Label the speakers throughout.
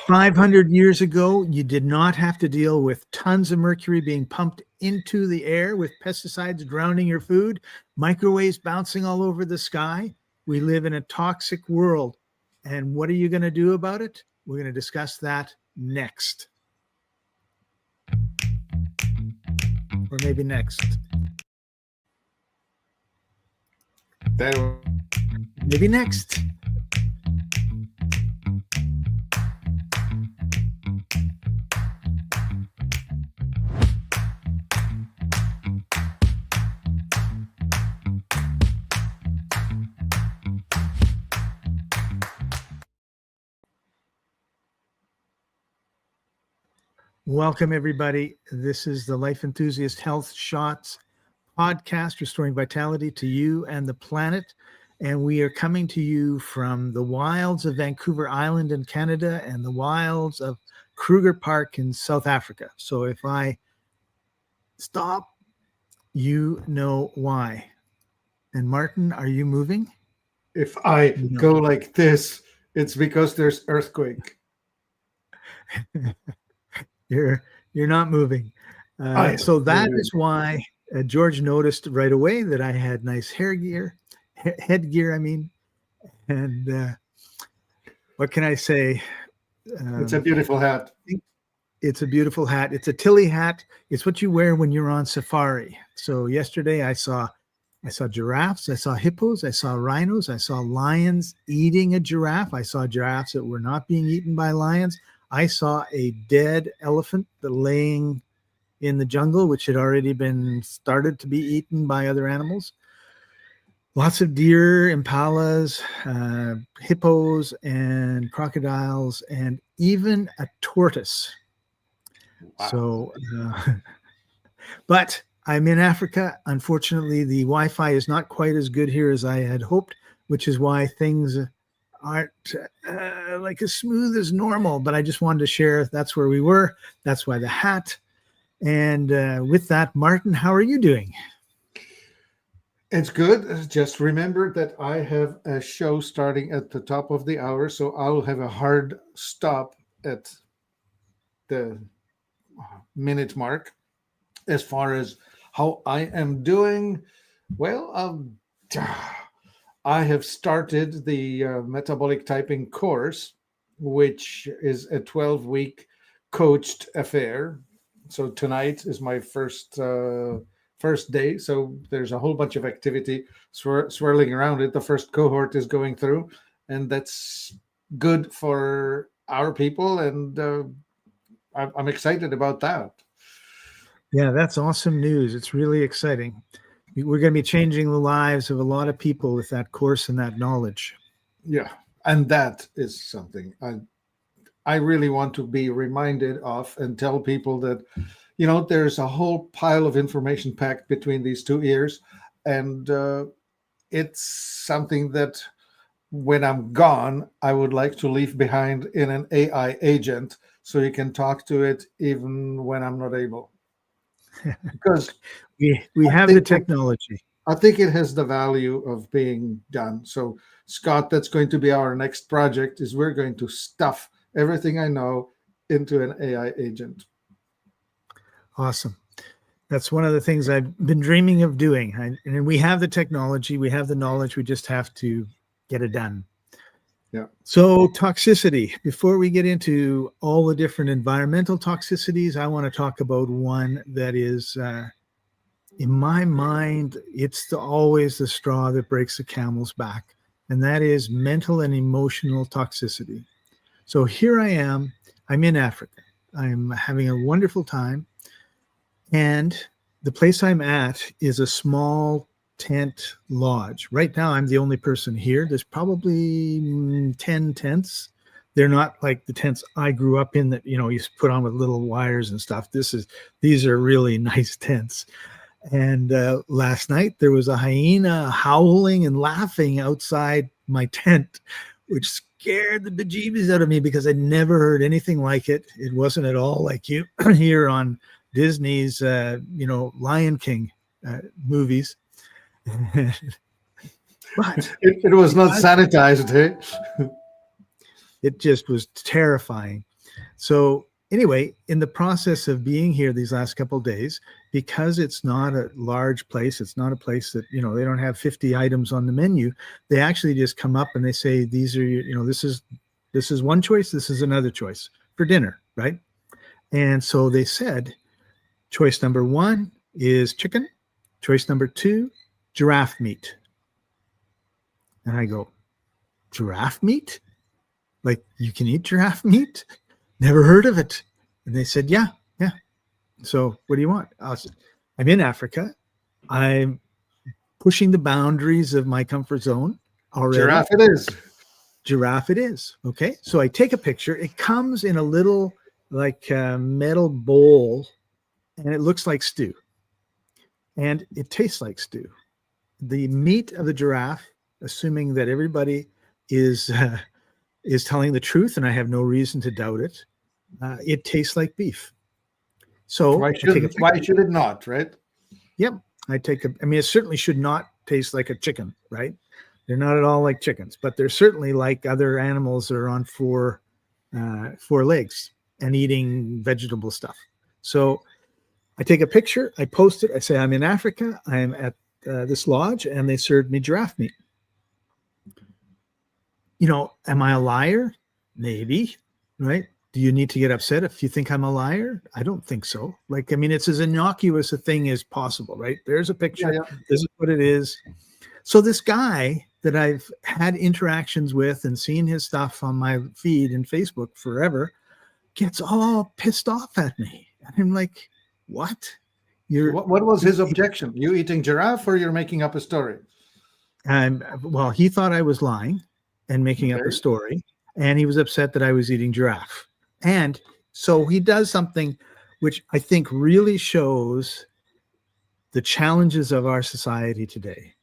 Speaker 1: 500 years ago, you did not have to deal with tons of mercury being pumped into the air with pesticides drowning your food, microwaves bouncing all over the sky. We live in a toxic world. And what are you going to do about it? We're going to discuss that next. Or maybe next. Maybe next. Welcome, everybody. This is the Life Enthusiast Health Shots podcast, restoring vitality to you and the planet. And we are coming to you from the wilds of Vancouver Island in Canada and the wilds of Kruger Park in South Africa. So if I stop, you know why. And Martin, are you moving?
Speaker 2: If I go like this, it's because there's earthquake.
Speaker 1: You're not moving. So that is why George noticed right away that I had nice headgear, and what can I say?
Speaker 2: It's a beautiful hat.
Speaker 1: It's a beautiful hat. It's a Tilly hat. It's what you wear when you're on safari. So yesterday I saw giraffes, I saw hippos, I saw rhinos, I saw lions eating a giraffe. I saw giraffes that were not being eaten by lions. I saw a dead elephant laying in the jungle, which had already been started to be eaten by other animals. Lots of deer, impalas, hippos, and crocodiles, and even a tortoise. Wow. So, but I'm in Africa. Unfortunately, the Wi-Fi is not quite as good here as I had hoped, which is why things aren't like as smooth as normal, but I just wanted to share that's where we were. That's why the hat. And with that, Martin, how are you doing?
Speaker 2: It's good. Just remember that I have a show starting at the top of the hour, so I'll have a hard stop at the minute mark. As far as how I am doing, well, I have started the metabolic typing course, which is a 12-week coached affair. So tonight is my first day. So there's a whole bunch of activity swirling around it. The first cohort is going through, and that's good for our people. And I'm excited about that.
Speaker 1: Yeah, that's awesome news. It's really exciting. We're going to be changing the lives of a lot of people with that course and that knowledge.
Speaker 2: Yeah, and that is something I really want to be reminded of and tell people that, there's a whole pile of information packed between these two ears, and it's something that when I'm gone, I would like to leave behind in an AI agent so you can talk to it even when I'm not able. Because
Speaker 1: we have the technology.
Speaker 2: I think it has the value of being done. So, Scott, that's going to be our next project, is we're going to stuff everything I know into an AI agent.
Speaker 1: Awesome. That's one of the things I've been dreaming of doing. And we have the technology, we have the knowledge, we just have to get it done.
Speaker 2: Yeah.
Speaker 1: So toxicity. Before we get into all the different environmental toxicities, I want to talk about one that is, in my mind, it's always the straw that breaks the camel's back, and that is mental and emotional toxicity. So here I am. I'm in Africa. I'm having a wonderful time, and the place I'm at is a small tent lodge. Right now, I'm the only person here. There's probably 10 tents. They're not like the tents I grew up in that, you put on with little wires and stuff. These are really nice tents. And last night there was a hyena howling and laughing outside my tent, which scared the bejeebies out of me because I'd never heard anything like it. It wasn't at all like you hear on Disney's, Lion King movies. But
Speaker 2: it was not sanitized, hey?
Speaker 1: It just was terrifying. So anyway, in the process of being here these last couple of days, because it's not a large place, it's not a place that, they don't have 50 items on the menu. They actually just come up and they say, these are, this is one choice, this is another choice for dinner, right? And so they said, choice number 1 is chicken. Choice number 2, giraffe meat. And I go, giraffe meat? Like, you can eat giraffe meat? Never heard of it. And they said, yeah. So what do you want? I'm in Africa. I'm pushing the boundaries of my comfort zone already.
Speaker 2: Giraffe it is.
Speaker 1: Giraffe it is. Okay. So I take a picture. It comes in a little metal bowl, and it looks like stew. And it tastes like stew. The meat of the giraffe, assuming that everybody is telling the truth, and I have no reason to doubt it, it tastes like beef. So
Speaker 2: why should it not, right?
Speaker 1: Yep. It certainly should not taste like a chicken, right? They're not at all like chickens, but they're certainly like other animals that are on four legs and eating vegetable stuff. So I take a picture, I post it, I say, I'm in Africa, I'm at this lodge, and they served me giraffe meat. Am I a liar? Maybe, right? Do you need to get upset if you think I'm a liar? I don't think so. It's as innocuous a thing as possible, right? There's a picture. Yeah. This is what it is. So this guy that I've had interactions with and seen his stuff on my feed in Facebook forever gets all pissed off at me. And I'm like, what?
Speaker 2: What was his objection? You eating giraffe, or you're making up a story?
Speaker 1: Well, he thought I was lying and making up a story, and he was upset that I was eating giraffe. And so he does something which I think really shows the challenges of our society today.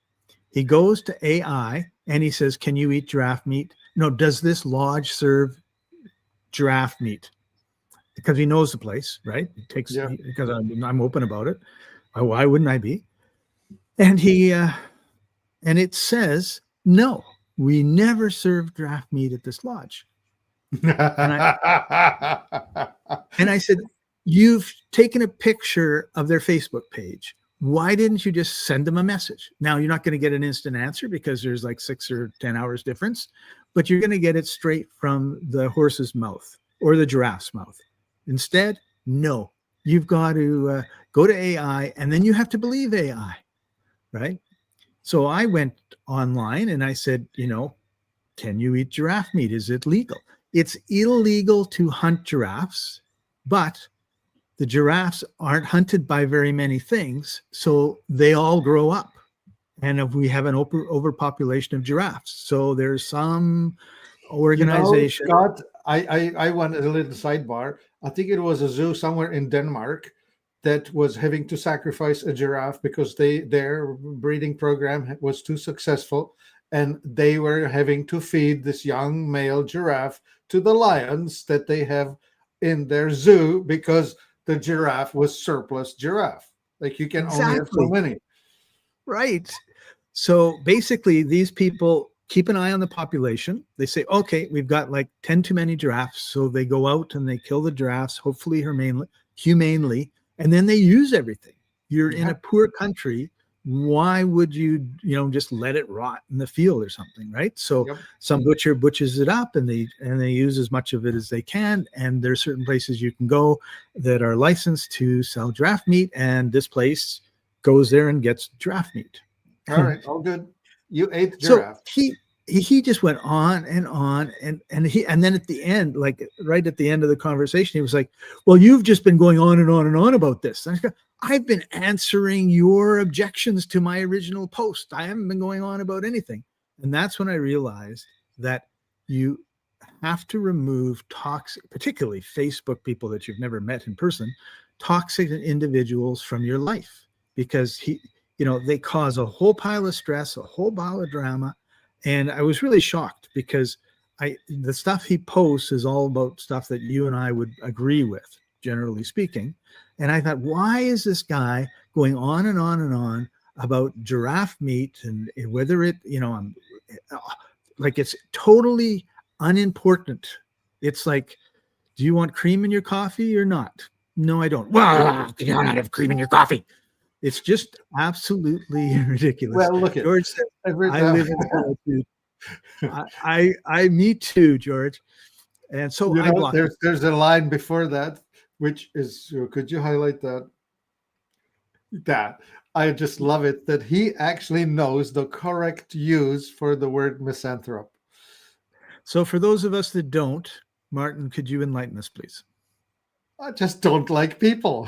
Speaker 1: He goes to AI and he says, can you eat giraffe meat? No, does this lodge serve giraffe meat? Because he knows the place, right? Because I'm open about it. Why wouldn't I be? And and it says, no, we never serve giraffe meat at this lodge. And I said, you've taken a picture of their Facebook page. Why didn't you just send them a message? Now, you're not going to get an instant answer because there's like 6 or 10 hours difference, but you're going to get it straight from the horse's mouth or the giraffe's mouth. Instead, no, you've got to go to AI, and then you have to believe AI, right? So I went online and I said, can you eat giraffe meat? Is it legal? It's illegal to hunt giraffes, but the giraffes aren't hunted by very many things, so they all grow up. And if we have an overpopulation of giraffes, so there's some organization.
Speaker 2: Scott, I want a little sidebar. I think it was a zoo somewhere in Denmark that was having to sacrifice a giraffe because their breeding program was too successful, and they were having to feed this young male giraffe to the lions that they have in their zoo because the giraffe was surplus giraffe. Like, you can only have so many.
Speaker 1: Right. So basically, these people keep an eye on the population. They say, okay, we've got like 10 too many giraffes. So they go out and they kill the giraffes, hopefully humanely, and then they use everything. You're in a poor country. Why would you, just let it rot in the field or something, right? So some butcher butchers it up, and they use as much of it as they can. And there are certain places you can go that are licensed to sell giraffe meat, and this place goes there and gets giraffe meat.
Speaker 2: All right, all good. You ate giraffe.
Speaker 1: So he just went on and on, and then at the end, like right at the end of the conversation, he was like, well, you've just been going on and on and on about this. And I've been answering your objections to my original post. I haven't been going on about anything. And that's when I realized that you have to remove toxic, particularly Facebook people that you've never met in person, toxic individuals from your life, because they cause a whole pile of stress, a whole pile of drama. And I was really shocked because the stuff he posts is all about stuff that you and I would agree with, generally speaking. And I thought, why is this guy going on and on and on about giraffe meat and whether it, like, it's totally unimportant. It's like Do you want cream in your coffee or not? No, I don't. Well, you don't have cream in your coffee. It's just absolutely ridiculous.
Speaker 2: Well, look at
Speaker 1: George said,
Speaker 2: every
Speaker 1: I
Speaker 2: time.
Speaker 1: live in solitude. Me too, George. And so
Speaker 2: You
Speaker 1: I
Speaker 2: know,
Speaker 1: blocked it.
Speaker 2: there's a line before that, which is, could you highlight that? That I just love it that he actually knows the correct use for the word misanthrope.
Speaker 1: So for those of us that don't, Martin, could you enlighten us, please?
Speaker 2: I just don't like people.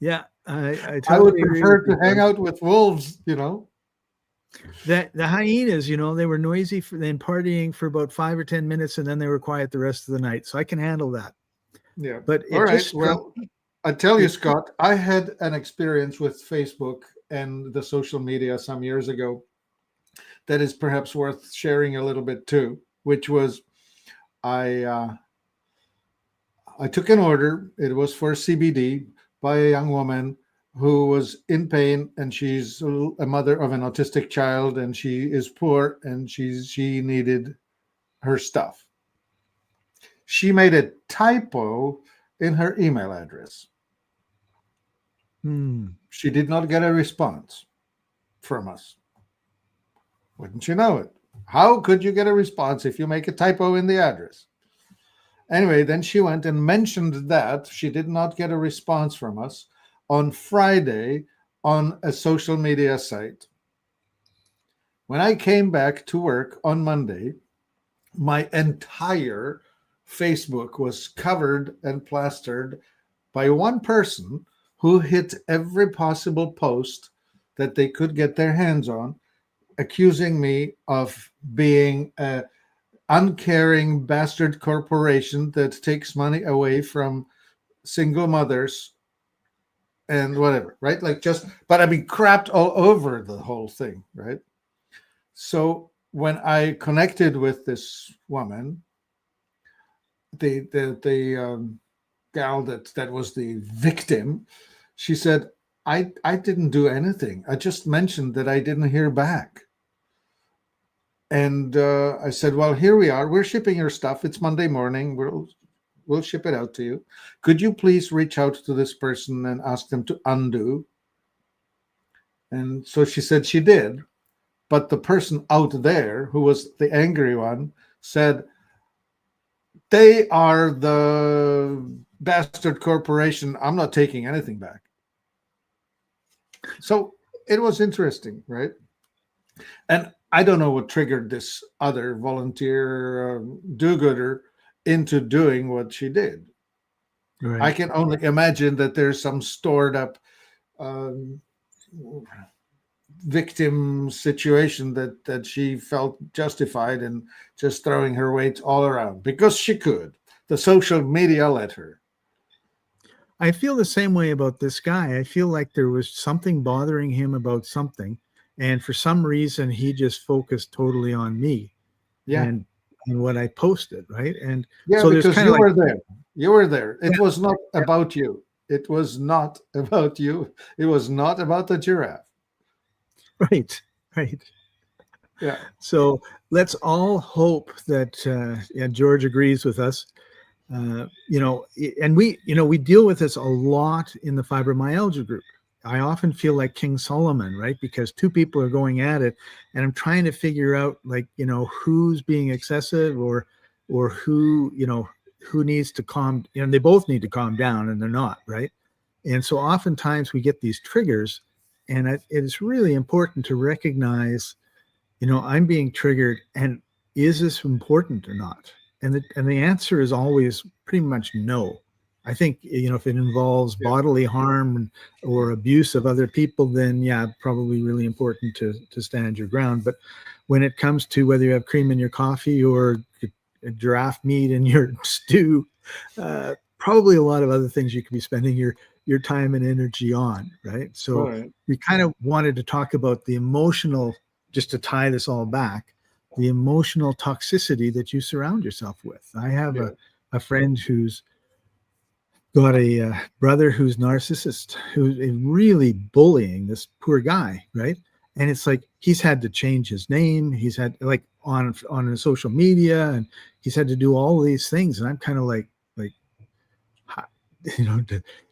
Speaker 1: Yeah, I
Speaker 2: I would
Speaker 1: totally agree
Speaker 2: prefer
Speaker 1: with you,
Speaker 2: to hang
Speaker 1: George.
Speaker 2: out with wolves, you know.
Speaker 1: That the hyenas, they were noisy for then partying for about 5 or 10 minutes, and then they were quiet the rest of the night. So I can handle that.
Speaker 2: Yeah.
Speaker 1: But
Speaker 2: All
Speaker 1: it
Speaker 2: right.
Speaker 1: just struck
Speaker 2: Well, I tell you,
Speaker 1: it.
Speaker 2: Scott, I had an experience with Facebook and the social media some years ago that is perhaps worth sharing a little bit too, which was I I took an order. It was for CBD by a young woman who was in pain, and she's a mother of an autistic child, and she is poor, and she needed her stuff. She made a typo in her email address. She did not get a response from us. Wouldn't you know it? How could you get a response if you make a typo in the address? Anyway, then she went and mentioned that she did not get a response from us on Friday on a social media site. When I came back to work on Monday, my entire Facebook was covered and plastered by one person who hit every possible post that they could get their hands on, accusing me of being a uncaring bastard corporation that takes money away from single mothers and whatever, right? Like just, but I mean, crapped all over the whole thing, right? So when I connected with this woman, the gal that was the victim, she said, I didn't do anything. I just mentioned that I didn't hear back. And I said, well, here we are. We're shipping your stuff. It's Monday morning. We'll ship it out to you. Could you please reach out to this person and ask them to undo? And so she said she did. But the person out there, who was the angry one, said, they are the bastard corporation. I'm not taking anything back. So it was interesting, right? And I don't know what triggered this other volunteer do-gooder into doing what she did.
Speaker 1: Right.
Speaker 2: I can only imagine that there's some stored up um, victim situation that she felt justified in just throwing her weight all around because she could. The social media let her.
Speaker 1: I feel the same way about this guy. I feel like there was something bothering him about something, and for some reason he just focused totally on me.
Speaker 2: Yeah.
Speaker 1: And what I posted, right? And
Speaker 2: yeah,
Speaker 1: so there's
Speaker 2: because
Speaker 1: kind
Speaker 2: you
Speaker 1: of
Speaker 2: were
Speaker 1: like,
Speaker 2: there. You were there. It
Speaker 1: yeah,
Speaker 2: was not about you. It was not about you. It was not about the giraffe.
Speaker 1: right, right.
Speaker 2: Yeah.
Speaker 1: So let's all hope that George agrees with us. And we deal with this a lot in the fibromyalgia group. I often feel like King Solomon, right? Because two people are going at it, and I'm trying to figure out, like, who's being excessive, or who needs to calm. They both need to calm down, and they're not, right? And so oftentimes we get these triggers, and it is really important to recognize, I'm being triggered, and is this important or not? And the answer is always pretty much no. I think, if it involves bodily harm or abuse of other people, then yeah, probably really important to stand your ground. But when it comes to whether you have cream in your coffee or giraffe meat in your stew, probably a lot of other things you could be spending your time and energy on, right? So
Speaker 2: Right.
Speaker 1: we kind of wanted to talk about the emotional, just to tie this all back, the emotional toxicity that you surround yourself with. I have a friend who's got a brother who's narcissist, who's really bullying this poor guy, right? And it's like he's had to change his name. He's had, like, on social media, and he's had to do all these things, and I'm kind of like, how- you know,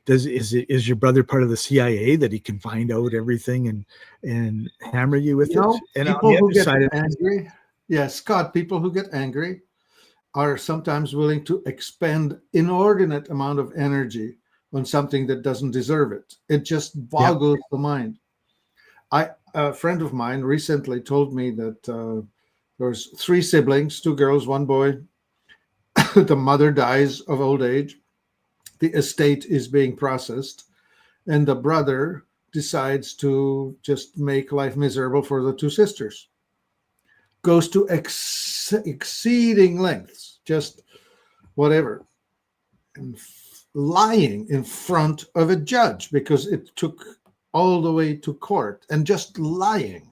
Speaker 1: is your brother part of the CIA that he can find out everything and hammer you with it? And on
Speaker 2: People
Speaker 1: the
Speaker 2: who
Speaker 1: other
Speaker 2: get
Speaker 1: side,
Speaker 2: angry, yeah, Scott, people who get angry are sometimes willing to expend inordinate amount of energy on something that doesn't deserve it. It just boggles the mind. A friend of mine recently told me that there's 3 siblings, 2 girls, 1 boy. The mother dies of old age. The estate is being processed, and the brother decides to just make life miserable for the 2 sisters. Goes to exceeding lengths, just whatever, and lying in front of a judge because it took all the way to court, and just lying.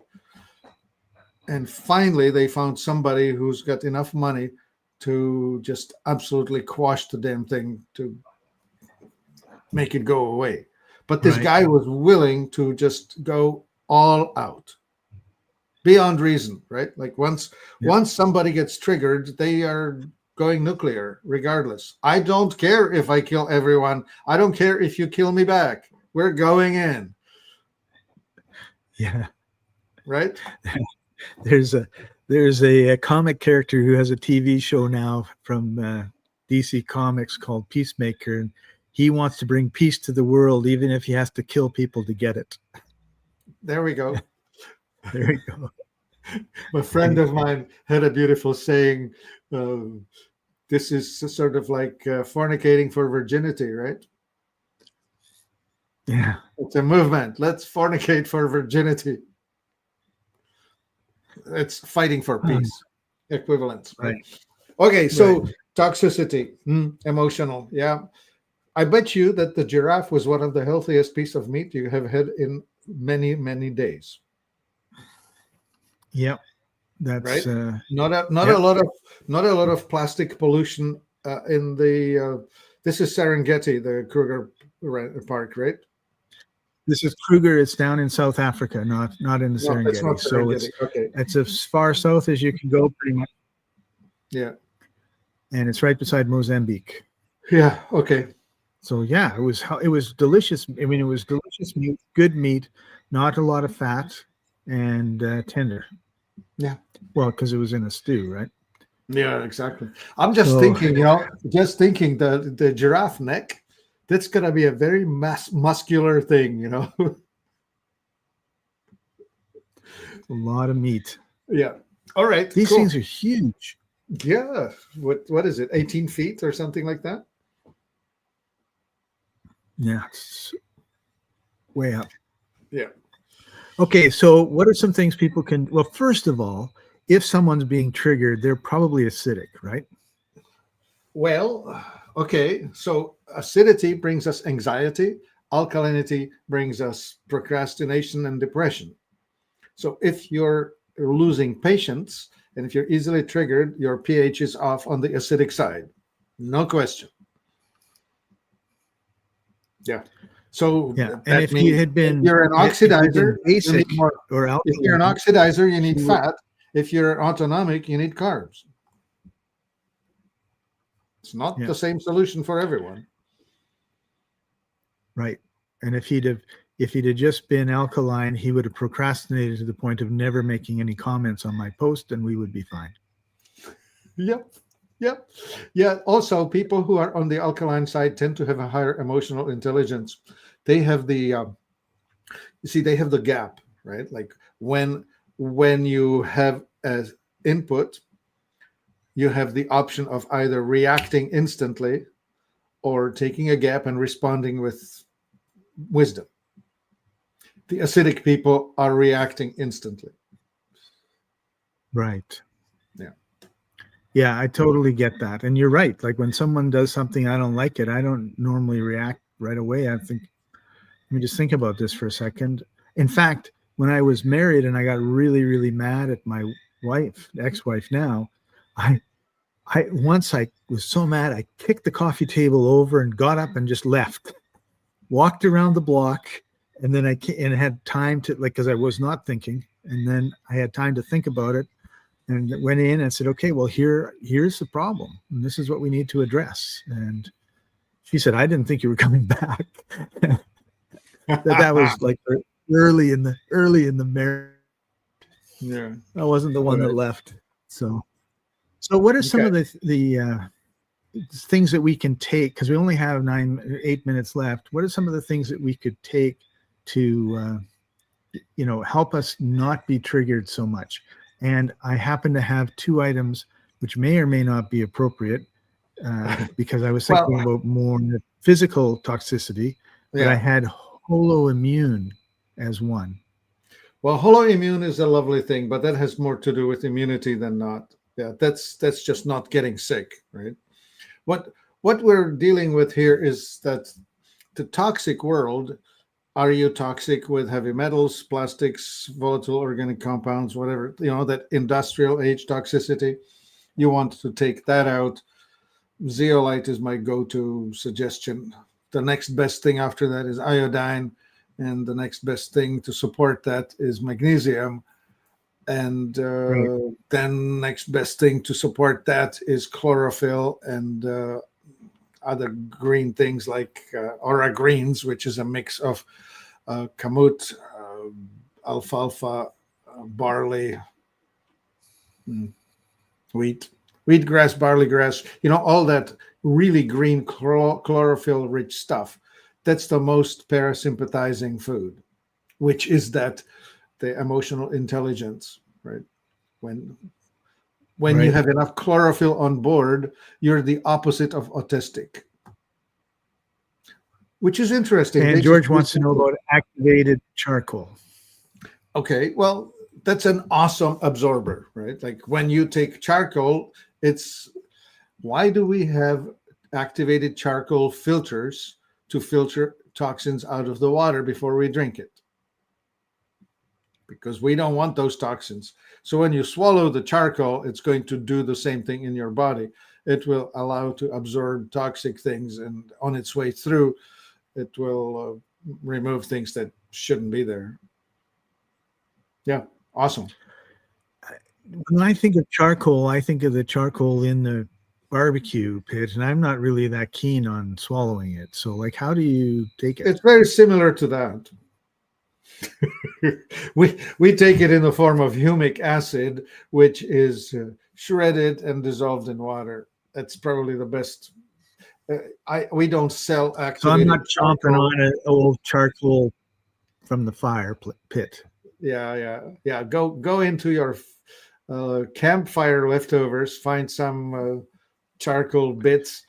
Speaker 2: And finally, they found somebody who's got enough money to just absolutely quash the damn thing, to make it go away. But this
Speaker 1: right,
Speaker 2: guy was willing to just go all out, beyond reason, right? Like once somebody gets triggered, they are going nuclear regardless. I don't care if I kill everyone. I don't care if you kill me back. We're going in,
Speaker 1: yeah.
Speaker 2: right?
Speaker 1: There's a comic character who has a TV show now from DC Comics called Peacemaker, and he wants to bring peace to the world, even if he has to kill people to get it.
Speaker 2: There we go.
Speaker 1: There you go.
Speaker 2: A friend of mine had a beautiful saying. This is sort of like fornicating for virginity, right?
Speaker 1: Yeah.
Speaker 2: It's a movement. Let's fornicate for virginity. It's fighting for peace. Equivalence, right? Okay, so toxicity, emotional. Yeah. I bet you that the giraffe was one of the healthiest piece of meat you have had in many, many days.
Speaker 1: Yep. That's
Speaker 2: right. Not a lot of plastic pollution in the. This is Serengeti, the Kruger Park, right?
Speaker 1: This is Kruger. It's down in South Africa, not in the
Speaker 2: No,
Speaker 1: Serengeti.
Speaker 2: it's not Serengeti.
Speaker 1: So
Speaker 2: Okay.
Speaker 1: it's as far south as you can go, pretty much.
Speaker 2: Yeah.
Speaker 1: And it's right beside Mozambique.
Speaker 2: Yeah. Okay.
Speaker 1: So yeah, it was delicious. I mean, it was delicious meat, good meat, not a lot of fat, and tender.
Speaker 2: Yeah.
Speaker 1: Well, because it was in a stew, right?
Speaker 2: Yeah, exactly. I'm just thinking, the giraffe neck, that's gonna be a very muscular thing,
Speaker 1: A lot of meat.
Speaker 2: Yeah. All right.
Speaker 1: These things are huge.
Speaker 2: Yeah. What is it? 18 feet or something like that?
Speaker 1: Yeah. It's way up.
Speaker 2: Yeah.
Speaker 1: Okay. So what are some things people can, well, first of all, if someone's being triggered, they're probably acidic, right?
Speaker 2: Well, okay. So acidity brings us anxiety. Alkalinity brings us procrastination and depression. So if you're losing patience and if you're easily triggered, your pH is off on the acidic side. No question. Yeah. So
Speaker 1: yeah, and if you had been,
Speaker 2: you're an oxidizer,
Speaker 1: basic or alkaline,
Speaker 2: if you're an oxidizer, you need fat. If you're autonomic, you need carbs. It's not the same solution for everyone.
Speaker 1: Right. And if he'd have just been alkaline, he would have procrastinated to the point of never making any comments on my post, and we would be fine.
Speaker 2: Yep. Yeah. Also, people who are on the alkaline side tend to have a higher emotional intelligence. They have the they have the gap, right? Like when you have as input, you have the option of either reacting instantly or taking a gap and responding with wisdom. The acidic people are reacting instantly.
Speaker 1: Right.
Speaker 2: Yeah.
Speaker 1: Yeah, I totally get that. And you're right. Like when someone does something, I don't like it, I don't normally react right away. I think, let me just think about this for a second. In fact, when I was married and I got really, really mad at my wife, ex-wife now, I once I was so mad, I kicked the coffee table over and got up and just left, walked around the block, and then I had time to, like, because I was not thinking, and then I had time to think about it, and went in and said, okay, well, here's the problem, and this is what we need to address. And she said, I didn't think you were coming back. that was like early in the marriage.
Speaker 2: Yeah.
Speaker 1: I wasn't the one
Speaker 2: All
Speaker 1: that
Speaker 2: right.
Speaker 1: left. So what are some
Speaker 2: Okay.
Speaker 1: of the things that we can take, because we only have 8 minutes left? What are some of the things that we could take to help us not be triggered so much? And I happen to have two items which may or may not be appropriate, because I was thinking
Speaker 2: Well,
Speaker 1: about more physical toxicity, but I
Speaker 2: yeah.
Speaker 1: had holoimmune as one.
Speaker 2: Well, holoimmune is a lovely thing, but that has more to do with immunity than not. Yeah, that's just not getting sick, right? What we're dealing with here is that the toxic world. Are you toxic with heavy metals, plastics, volatile organic compounds, whatever, that industrial age toxicity? You want to take that out. Zeolite is my go-to suggestion. The next best thing after that is iodine, and the next best thing to support that is magnesium. And
Speaker 1: Right.
Speaker 2: then next best thing to support that is chlorophyll and other green things like aura greens, which is a mix of kamut, alfalfa, barley, wheatgrass, barley grass, all that really green chlorophyll rich stuff. That's the most parasympathizing food, which is that the emotional intelligence, right? When you
Speaker 1: Right.
Speaker 2: have enough chlorophyll on board, you're the opposite of autistic, which is interesting.
Speaker 1: And George wants to know about activated charcoal.
Speaker 2: Okay, well, that's an awesome absorber, right? Like when you take charcoal, why do we have activated charcoal filters to filter toxins out of the water before we drink it? Because we don't want those toxins. So when you swallow the charcoal, it's going to do the same thing in your body. It will allow to absorb toxic things, and on its way through, it will remove things that shouldn't be there. Yeah, awesome.
Speaker 1: When I think of charcoal, I think of the charcoal in the barbecue pit, and I'm not really that keen on swallowing it. So, like, how do you take it?
Speaker 2: It's very similar to that. we take it in the form of humic acid, which is shredded and dissolved in water. That's probably the best. We don't sell activated.
Speaker 1: So I'm not chomping
Speaker 2: charcoal.
Speaker 1: on an old charcoal from the fire pit.
Speaker 2: Yeah. Go into your campfire leftovers, find some charcoal bits.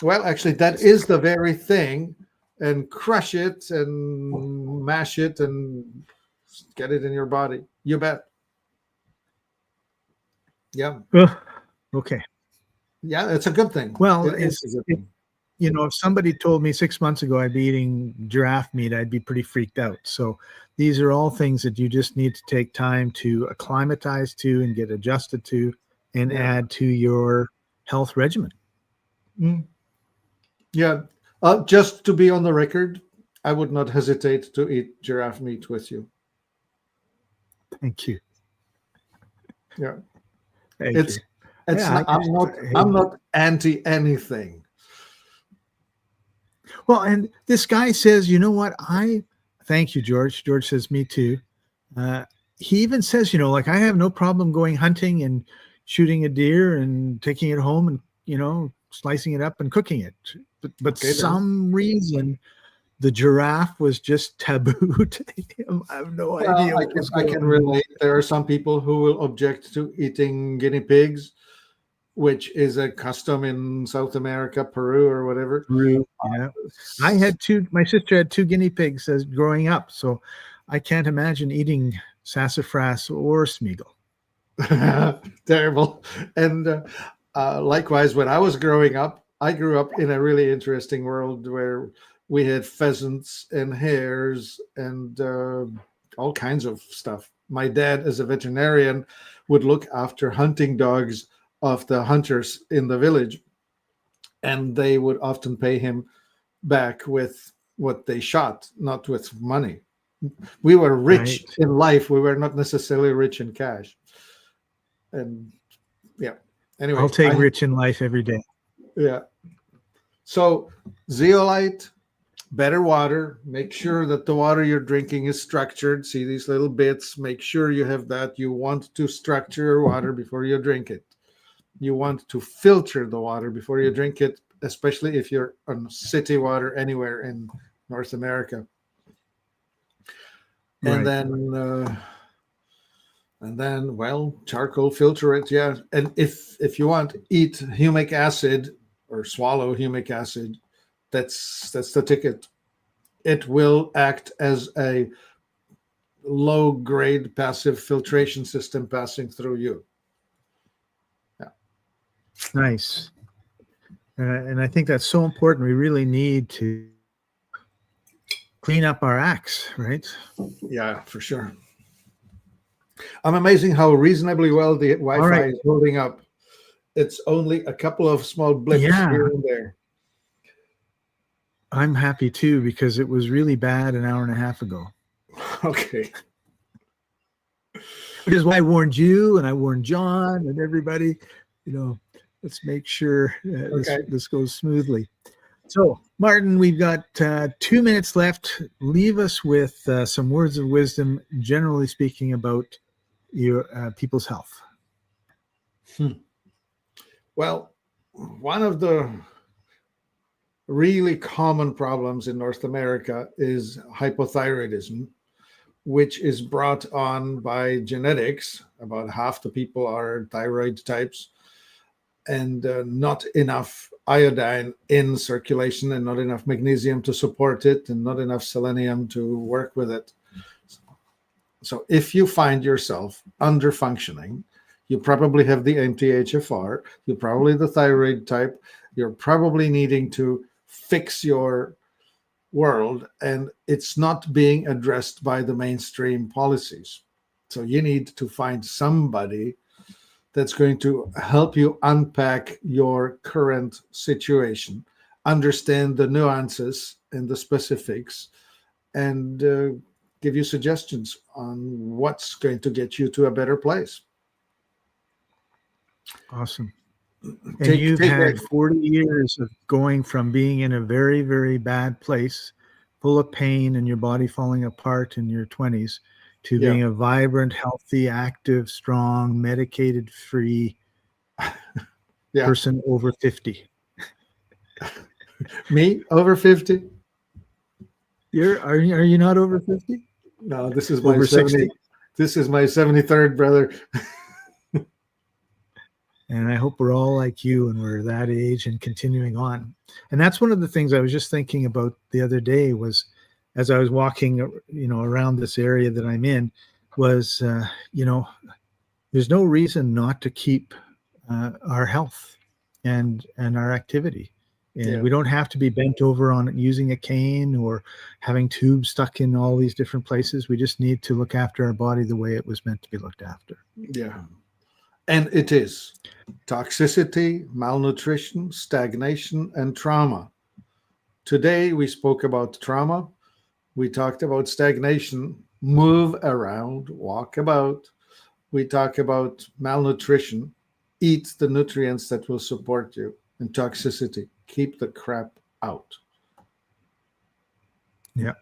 Speaker 2: Well, actually, that is the very thing, and crush it and mash it and get it in your body. You bet. Yeah.
Speaker 1: Okay.
Speaker 2: Yeah, it's a good thing.
Speaker 1: Well,
Speaker 2: It is a good thing.
Speaker 1: If somebody told me 6 months ago I'd be eating giraffe meat, I'd be pretty freaked out. So these are all things that you just need to take time to acclimatize to and get adjusted to, and add to your health regimen.
Speaker 2: Yeah. Just to be on the record, I would not hesitate to eat giraffe meat with you.
Speaker 1: Thank you.
Speaker 2: Yeah.
Speaker 1: Thank
Speaker 2: It's
Speaker 1: you.
Speaker 2: not, I'm not anti anything.
Speaker 1: Well, and this guy says, you know what? Thank you, George. George says, me too. He even says, like, I have no problem going hunting and shooting a deer and taking it home and, slicing it up and cooking it. But some reason the giraffe was just taboo to him. I have no idea.
Speaker 2: I can relate. There are some people who will object to eating guinea pigs, which is a custom in South America, Peru or whatever.
Speaker 1: Peru, yeah. My sister had 2 guinea pigs as growing up, so I can't imagine eating sassafras or smeagol.
Speaker 2: Terrible. And likewise, when I was growing up, I grew up in a really interesting world where we had pheasants and hares and all kinds of stuff. My dad, as a veterinarian, would look after hunting dogs of the hunters in the village, and they would often pay him back with what they shot, not with money. We were rich in life. We were not necessarily rich in cash. And yeah, anyway,
Speaker 1: I'll take rich in life every day.
Speaker 2: yeah. So zeolite, better water. Make sure that the water you're drinking is structured. See these little bits. Make sure you have that. You want to structure your water before you drink it. You want to filter the water before you drink it, especially if you're on city water anywhere in North America. And
Speaker 1: Right.
Speaker 2: then, well, charcoal, filter it, yeah. And if you want, eat humic acid or swallow humic acid. That's the ticket. It will act as a low-grade passive filtration system passing through you. Yeah.
Speaker 1: Nice. And I think that's so important. We really need to clean up our acts, right?
Speaker 2: Yeah, for sure. I'm amazing how reasonably well the Wi-Fi is holding up. It's only a couple of small blips here and there.
Speaker 1: I'm happy too, because it was really bad an hour and a half ago.
Speaker 2: Okay.
Speaker 1: Which is why I warned you and I warned John and everybody, let's make sure this goes smoothly. So, Martin, we've got 2 minutes left. Leave us with some words of wisdom, generally speaking, about your people's health.
Speaker 2: Well, one of the really common problems in North America is hypothyroidism, which is brought on by genetics. About half the people are thyroid types, and not enough iodine in circulation, and not enough magnesium to support it, and not enough selenium to work with it. So if you find yourself under functioning, you probably have the MTHFR, you're probably the thyroid type, you're probably needing to fix your world, and it's not being addressed by the mainstream policies. So you need to find somebody that's going to help you unpack your current situation, understand the nuances and the specifics, and give you suggestions on what's going to get you to a better place.
Speaker 1: Awesome. And you've had 40 years of going from being in a very, very bad place, full of pain and your body falling apart in your 20s, to being a vibrant, healthy, active, strong, medicated-free person over 50.
Speaker 2: Me, over 50?
Speaker 1: Are you not over 50?
Speaker 2: No, this is my 70. This is my 73rd, brother.
Speaker 1: And I hope we're all like you and we're that age and continuing on. And that's one of the things I was just thinking about the other day, was as I was walking, around this area that I'm in, was, there's no reason not to keep our health and our activity. And we don't have to be bent over on using a cane or having tubes stuck in all these different places. We just need to look after our body the way it was meant to be looked after.
Speaker 2: Yeah. And it is toxicity, malnutrition, stagnation, and trauma. Today, we spoke about trauma. We talked about stagnation, move around, walk about. We talk about malnutrition, eat the nutrients that will support you, and toxicity, keep the crap out.
Speaker 1: Yeah.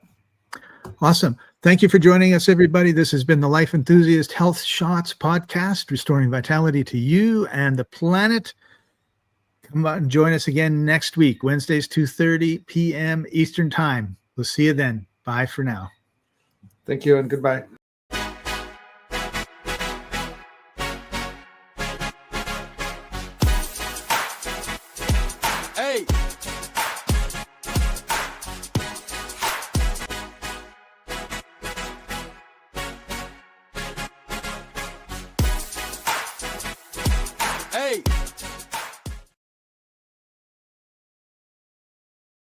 Speaker 1: Awesome. Thank you for joining us, everybody. This has been the Life Enthusiast Health Shots podcast, restoring vitality to you and the planet. Come out and join us again next week, Wednesdays, 2:30 p.m. Eastern Time. We'll see you then. Bye for now.
Speaker 2: Thank you and goodbye.
Speaker 3: Hey.